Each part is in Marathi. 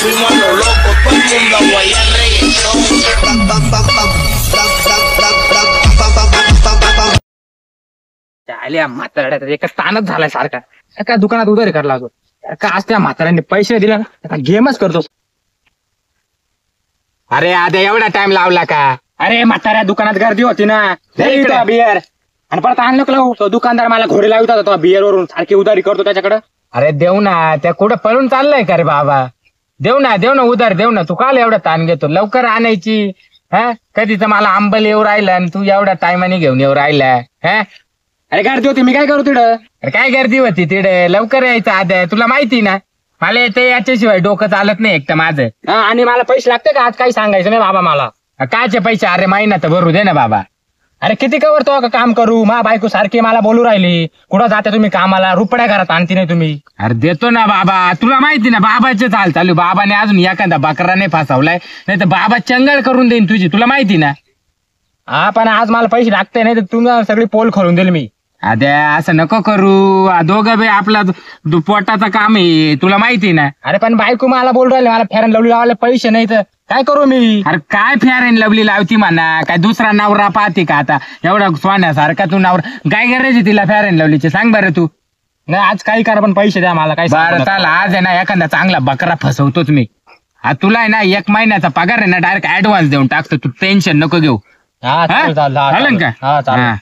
fuimos a lo loco, todo el mundo a guayar reggaetón. म्हाताऱ्या एका ताणच झालाय सारखा. एका दुकानात उधारी करायला लागतो. का आज त्या म्हाताऱ्याने पैसे दिले ना गेमच करतो. अरे आद्या एवढा टाइम लावला का? अरे म्हाताऱ्या दुकानात गर्दी होती ना बियर आणि परत आणलं का लावू तो दुकानदार मला घोडे लावत होता बियर वरून सारखी उधारी करतो त्याच्याकडे. अरे देऊ ना, त्या कुठं पळून चाललंय का रे बाबा? देऊ ना उधार देऊ ना. तू काल एवढा ताण घेतो? लवकर आणायची. हा कधीच मला आंबल येऊ राहिला आणि तू एवढ्या टायमाने घेऊन येऊ राहिला. हा अरे गर्दी होती मी काय करू तिकडं? अरे काय गर्दी होती तिकडे? लवकर यायचं आद्या. तुला माहिती ना मला ते याच्याशिवाय डोकं चालत नाही एक तर माझं. आणि मला पैसे लागते का आज? काही सांगायचं नाही बाबा मला. कायचे पैसे? अरे महिना तर भरू दे ना बाबा. अरे किती कवर तो का काम करू? मा बायको सारखी मला बोलू राहिली कुठं जाते तुम्ही कामाला? रुपड्या घरात आणती नाही तुम्ही. अरे देतो ना बाबा. तुला माहिती ना बाबाचे चाल चालू. बाबाने अजून एखादा बकरा नाही फसवलाय, नाही तर बाबा चंगळ करून देईन तुझी. तुला माहिती ना. हा पण आज मला पैसे लागते नाही तर तुम्हाला सगळी पोल खोलून देईल मी. अद्या असं नको करू. दोघं बे आपला पोटाचं काम आहे. तुला माहिती ना. अरे पण बायको मला बोलू राहिले मला फेरन लवली लावायला पैसे नाही तर काय करू मी? अरे काय फेअर अँड लवली लावती म्हणा? काय दुसरा नवरा पाहते का आता? एवढा सोन्यासारखा तू नवरा. काय करायची तिला फेअर अँड लवलीचे? सांग बरं तू. नाही आज काही करा पण पैसे द्या मला. काय बरं चाल आज आहे ना एखादा चांगला बकरा फसवतोच मी. तुला आहे ना 1 महिन्याचा पगार आहे ना डायरेक्ट ऍडव्हान्स देऊन टाकतो. तू टेन्शन नको घेऊ. चालेल का? हा चालेल.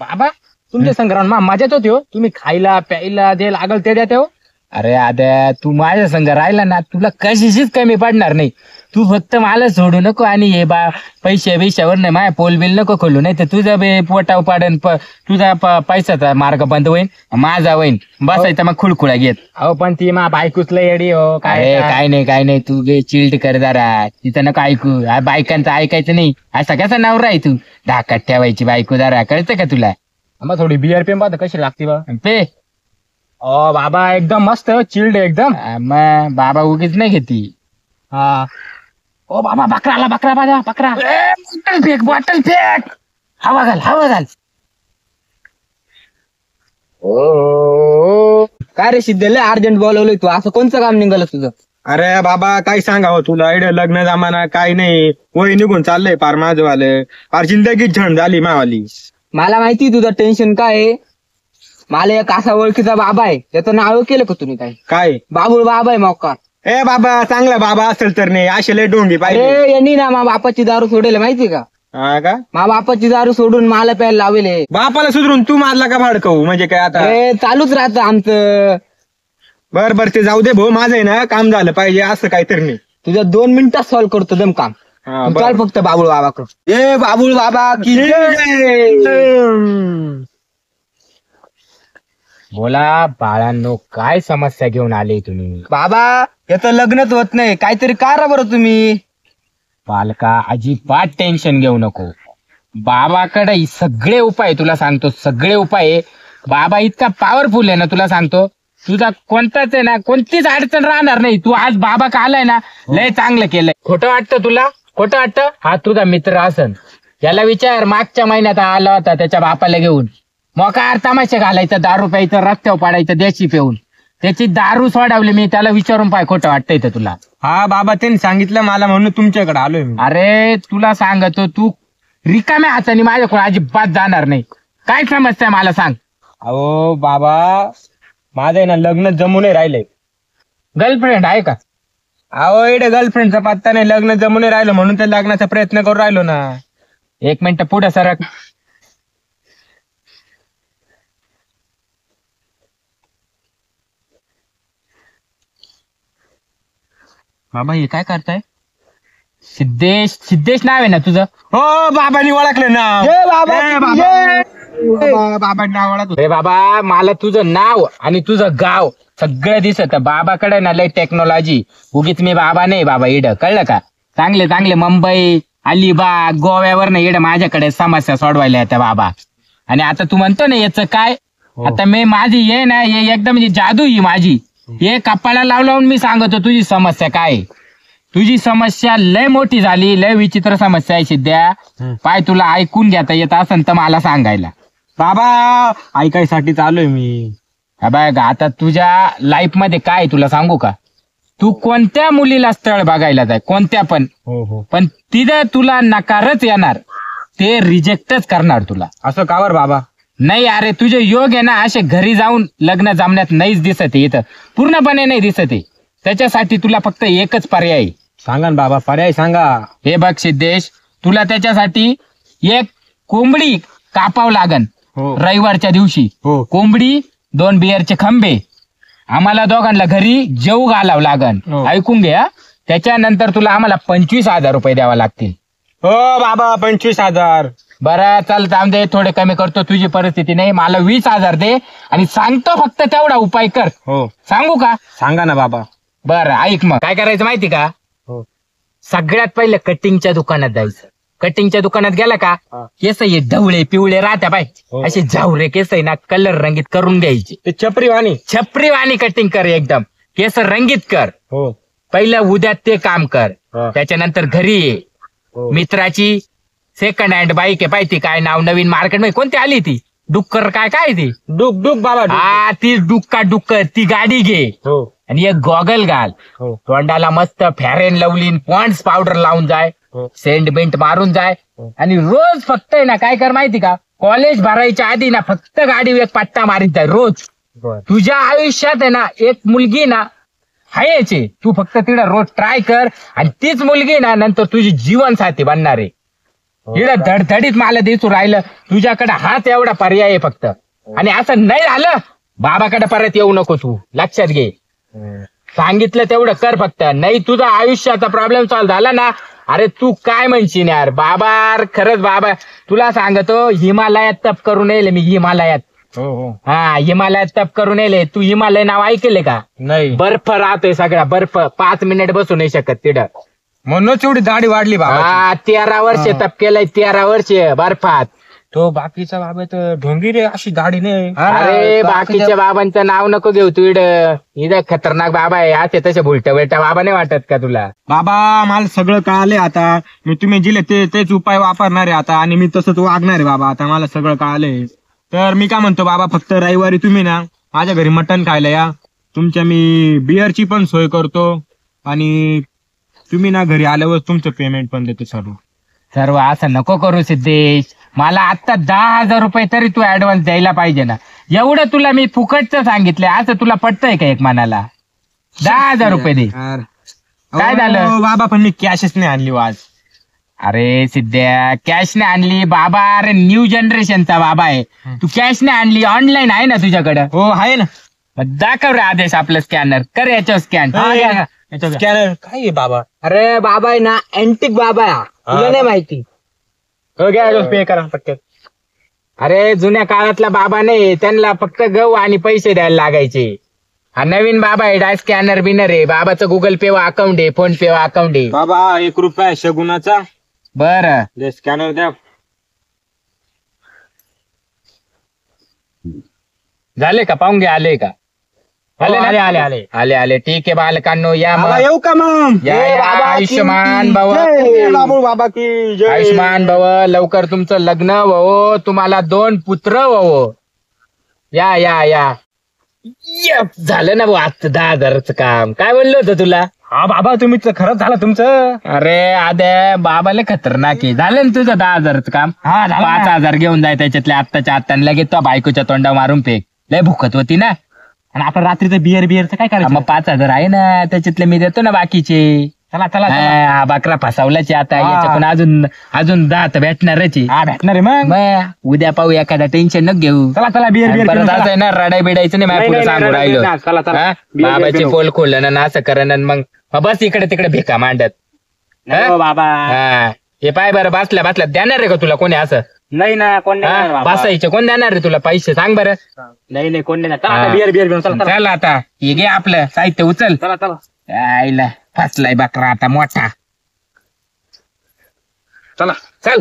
बाबा तुमच्या संग्रहात मजाच होती हो. तुम्ही खायला प्यायला जे लागल ते द्या हो. अरे आद्या तू माझ्या संग राहिला ना तुला कशाचीच कमी पडणार नाही. तू फक्त मला सोडू नको आणि हे बा पैशावर नाही माझ्या पोल बिल नको खोलू. नाही तर तुझा बे पोटाव पाडन तुझा पैशाचा मार्ग बंद होईल माझा होईल. बसायचा मग खुळखुळा घेत. अहो पण ती मा बायकोच लय येडी हो. काय नाही तू गे चिल्ड कर जरा. तिथं नको ऐकू. बायकांचं ऐकायचं नाही. असा कसा नवरा आहे तू? ढाकात ठेवायची बायको जरा. कळतं का तुला? मग थोडी बिअर पे पाहता कशी लागते बा पे. ओ बाबा एकदम मस्त चिल्ड एकदम. मग बाबा उगीच नाही घेती. हा ओ बाबा बकरा आला. बकरा बाजा बकरा. Bottle fake. हवा घाल. ओ काय रे सिद्धले अर्जंट बोलवलंय तू? असं कोणतं काम निघालं तुझं? अरे बाबा काय सांगावं तुला? इकडे लग्न जमाना काय नाही. वय निघून चाललंय पार माझंवालं. पार जिंदगीच झण झाली मावाली. मला माहिती तुझं टेन्शन काय आहे. मला एक असा ओळखीचा बाबा आहे त्याचं नाव केलं का तुम्ही? काय बाबुळ बाबा आहे मौका. ए बाबा चांगला बाबा असेल तर नाही असे लय डोंगी पाहिजे. अरे यांनी ना मा बापाची दारू सोडेल माहिती का? हा का? मा बापाची दारू सोडून मला प्यायला लावले. बापाला सुधरून तू मारला का भाडकवू? म्हणजे काय आता? चालूच राहतं आमचं. बर ते जाऊ दे भाऊ. माझं आहे ना काम झालं पाहिजे असं काहीतरी नाही. तुझ्या 2 मिनिटात सॉल्व्ह करतो दम काम. चाल फक्त बाबुळ बाबाकडे. ए बाबुळ बाबा की बोला बाळांनो काय समस्या घेऊन आले तुम्ही? बाबा याचं लग्नच होत नाही. काहीतरी करा बरं तुम्ही. बालका अजिबात टेन्शन घेऊ नको. बाबाकडे सगळे उपाय तुला सांगतो. सगळे उपाय. बाबा इतका पॉवरफुल आहे ना तुला सांगतो. तुझा कोणताच आहे ना कोणतीच अडचण राहणार नाही. तू आज बाबा का आलाय ना लय चांगलं केलंय. खोटं वाटतं तुला? खोटं वाटतं? हा तुझा मित्र असन. याला विचार मागच्या महिन्यात आला होता त्याच्या बापाला घेऊन. मोकार तमाशा घालायचा. दारू प्यायचं रस्त्यावर पाडायचं देशी पिऊन. त्याची दारू सोडवली मी. त्याला विचारून पाय खोटं वाटतंय तर तुला? हा बाबा त्यांनी सांगितलं मला म्हणून तुमच्याकडे आलोय मी. अरे तुला सांगतो तू रिकाम्या हाताने माझ्याकडे अजिबात जाणार नाही. काय समस्या आहे मला सांग. अहो बाबा माझं आहे ना लग्न जमून राहिलंय. गर्लफ्रेंड आहे का? अहो इकडे गर्लफ्रेंडचा पत्ता नाही. लग्न जमून राहिलं म्हणून ते लग्नाचा प्रयत्न करून राहिलो ना. 1 मिनिट पुढे सरक. बाबा हे काय करताय? सिद्धेश नाव आहे ना तुझं? हो बाबांनी ओळखलं ना. बाबांनी नाव ओळखलं. अरे बाबा मला तुझं नाव आणि तुझं गाव सगळं दिसत. बाबाकडे ना लय टेक्नॉलॉजी. उगीच मी बाबा नाही बाबा इड. कळलं का? चांगले मुंबई अलिबाग गोव्यावर ना इड माझ्याकडे समस्या सोडवायला येत्या बाबा. आणि आता तू म्हणतो ना याचं काय? आता मी माझी ये ना हे एकदम म्हणजे जादू ही माझी. हे कपाळा लावून मी सांगतो तुझी समस्या काय. तुझी समस्या लय मोठी झाली, लय विचित्र समस्या आहे सिद्ध्या. पाय तुला ऐकून घेता येत असेल तर मला सांगायला. बाबा ऐकायसाठी चालूय मी. बघ आता तुझ्या लाईफ मध्ये काय तुला सांगू का, तू कोणत्या मुलीला स्थळ बघायला जाय, कोणत्या पण, हो पण तिथं तुला नकारच येणार, ते रिजेक्टच करणार तुला. असं कावर बाबा? नाही अरे तुझे योग आहे ना असे घरी जाऊन लग्न जमण्यात नाहीच दिसत आहे, इथं पूर्णपणे नाही दिसत आहे. त्याच्यासाठी तुला फक्त एकच पर्याय आहे. सांगा ना बाबा, पर्याय सांगा. हे बघ सिद्धेश, तुला त्याच्यासाठी एक कोंबडी कापावं लागन हो. रविवारच्या दिवशी. हो. कोंबडी, 2 बियरचे खंबे, आम्हाला दोघांना घरी जेऊ घालावं लागन. हो. ऐकून घ्या. त्याच्यानंतर तुला आम्हाला 25,000 रुपये द्यावा लागतील. हो बाबा 25,000. बरं चल थांब दे, थोडे कमी करतो, तुझी परिस्थिती नाही. मला 20,000 दे आणि सांगतो फक्त तेवढा उपाय कर. हो सांगू का? सांगा ना बाबा. बरं ऐक, मग काय करायचं माहिती का? हो. सगळ्यात पहिले कटिंगच्या दुकानात जायचं. कटिंगच्या दुकानात गेला का केस हे ढवळे पिवळे राहत्या बाय, हो. असे झावरे केस आहे ना कलर रंगीत करून घ्यायचे. ते छपरी वाणी. छपरी वाणी कटिंग कर, एकदम केस रंगीत कर. हो पहिलं उद्या ते काम कर. हा. त्याच्यानंतर घरी ये. हो. मित्राची सेकंड हँड बाईक आहे पाहिजे, काय नाव नवीन मार्केट मध्ये कोणती आली ती, डुक्कर काय काय ती, डुक डुक बाबा डुक. हा ती डुक्कर ती गाडी घे हो आणि एक गॉगल घाल. हो तोंडाला मस्त फॅरेन लवलीन पॉन्ड्स पावडर लावून जाय, हो. सेंट बिंट मारून जाय. हो. आणि रोज फक्त आहे ना काय कर माहिती का, कॉलेज भरायच्या आधी ना फक्त गाडी एक पट्टा मारीत जाय रोज. बर. तुझ्या आयुष्यात आहे ना एक मुलगी ना हायचे, तू फक्त तिला रोज ट्राय कर आणि तीच मुलगी ना नंतर तुझी जीवनसाथी बनणार आहे. तिला धडधडीत मला दिसू राहिलं, तुझ्याकडे हाच एवढा पर्याय आहे फक्त. आणि असं नाही झालं बाबाकडे परत येऊ नको तू, लक्षात घे. सांगितलं तेवढं कर फक्त, नाही तुझा आयुष्याचा प्रॉब्लेम सॉल्व्ह झाला ना, अरे तू काय म्हणशील यार बाबा. खरंच बाबा तुला सांगतो, हिमालयात तप करून येईल मी, हिमालयात. हो हो. हा हिमालयात तप करून येले. तू हिमालय नाव ऐकले का? नाही. बर्फ राहतोय सगळा बर्फ, 5 मिनिट बसू नाही शकत तिथं. म्हणूनच एवढी दाढी वाढली बाबा. हा 13 वर्ष तप केलंय, 13 वर्ष बर्फात. तो बाकीचा बाबा तर ढोंगी रे, अशी दाढी नाही. अरे बाकीच्या बाबांचं नाव नको घेऊ तू. इथं खतरनाक बाबा आहे, असे तसे भुलटा बिलटा बाबा नाही वाटत का तुला? बाबा मला सगळं कळालंय आता. मी तुम्ही दिले तेच उपाय वापरणार आहे आता, आणि मी तसंच वागणार आहे बाबा. आता मला सगळं कळालंय. तर मी काय म्हणतो बाबा, फक्त रविवारी तुम्ही ना माझ्या घरी मटण खायला या. तुमच्या मी बिअरची पण सोय करतो, आणि तुम्ही ना घरी आल्यावर तुमचं पेमेंट पण देतो सर्व. असं नको करू सिद्धेश. मला आता 10,000 रुपये तरी तू ऍडव्हान्स द्यायला पाहिजे ना. एवढं तुला मी फुकटचं सांगितलंय, असं तुला पटतंय का एक मनाला? 10,000 रुपये दे. काय झालं? अहो, बाबा पण मी कॅशच नाही आणली आज. अरे सिद्ध्या कॅशने आणली बाबा, अरे न्यू जनरेशनचा बाबा आहे तू. कॅशने आणली, ऑनलाईन आहे ना तुझ्याकडं? हो आहे ना. मग दाखव रे आदेश आपलं स्कॅनर कर, याच्यावर स्कॅन. स्कॅनर काय आहे बाबा? अरे बाबा आहे ना अँटिक बाबा आहे, तुला नाही माहिती? हो घ्या, पे करा पटकन. अरे जुन्या काळातला बाबा नाही, त्यांना फक्त गहू आणि पैसे द्यायला लागायचे. हा नवीन बाबा आहे, डाय स्कॅनर बिनर आहे. बाबाचं गुगल पे वा अकाउंट आहे, फोन पे वा अकाउंट आहे. बाबा 1 रुपया शगुनाचा. बरं दे स्कॅनर द्या. झाले का? पाहून घे आले का? आले ना? आले आले. ठीक आहे बालकांनो, या बाबा मग. येऊ का मग? या, या. आयुष्यमान भव. बाबू बाबा की जय. आयुष्मान भव. लवकर तुमचं लग्न हो, तुम्हाला 2 पुत्र हो. या या या. झालं ना भाऊ आज 10,000चं काम. काय बोललो होतं तुला? हा बाबा तुम्ही खरंच झालं तुमचं. अरे आद्या बाबाला खतरनाक आहे. झालं ना तुझं 10,000चं काम? हा झालं ना. 5,000 घेऊन जाय त्याच्यातले आत्ताच्या आत्ता, लगेच तो बायकोच्या तोंडा मारून फेक. लय भुकत होती ना. आणि आपण रात्रीचं बिअरचं काय करायचं? मग 5,000 आहे ना, त्याच्यातले मी देतो ना बाकीचे. चला चला. हा बकरा फसावलाच आता. हा. याच्याकडून अजून 10 तर भेटणारच आहे. हा भेटणार आहे मग. मग उद्या पाहू, एखादा टेन्शन न घेऊ. चला चला बिअर परत असं आहे ना रडाय बिडायचं नाही, माझ्या पुढे सांगू राहिलो. चला चला. हा? बाबाचे पोल खोललं ना असं करण, मग बस इकडे तिकडे भिका मांडत. हा? हो बाबा. हा हे पाय बरं, बसल्या देणार रे का तुला कोणी असं? नाही ना, कोण नाही देणार बाबा. बसायचे कोण देणार रे तुला पैसे? सांग बरं. नाही कोण नाही. हा. चला बिअर चला चला चल आता हे घे आपलं साहित्य, उचल. चला चला आईला फसलाय बकरा आता मोठा. चला. चल.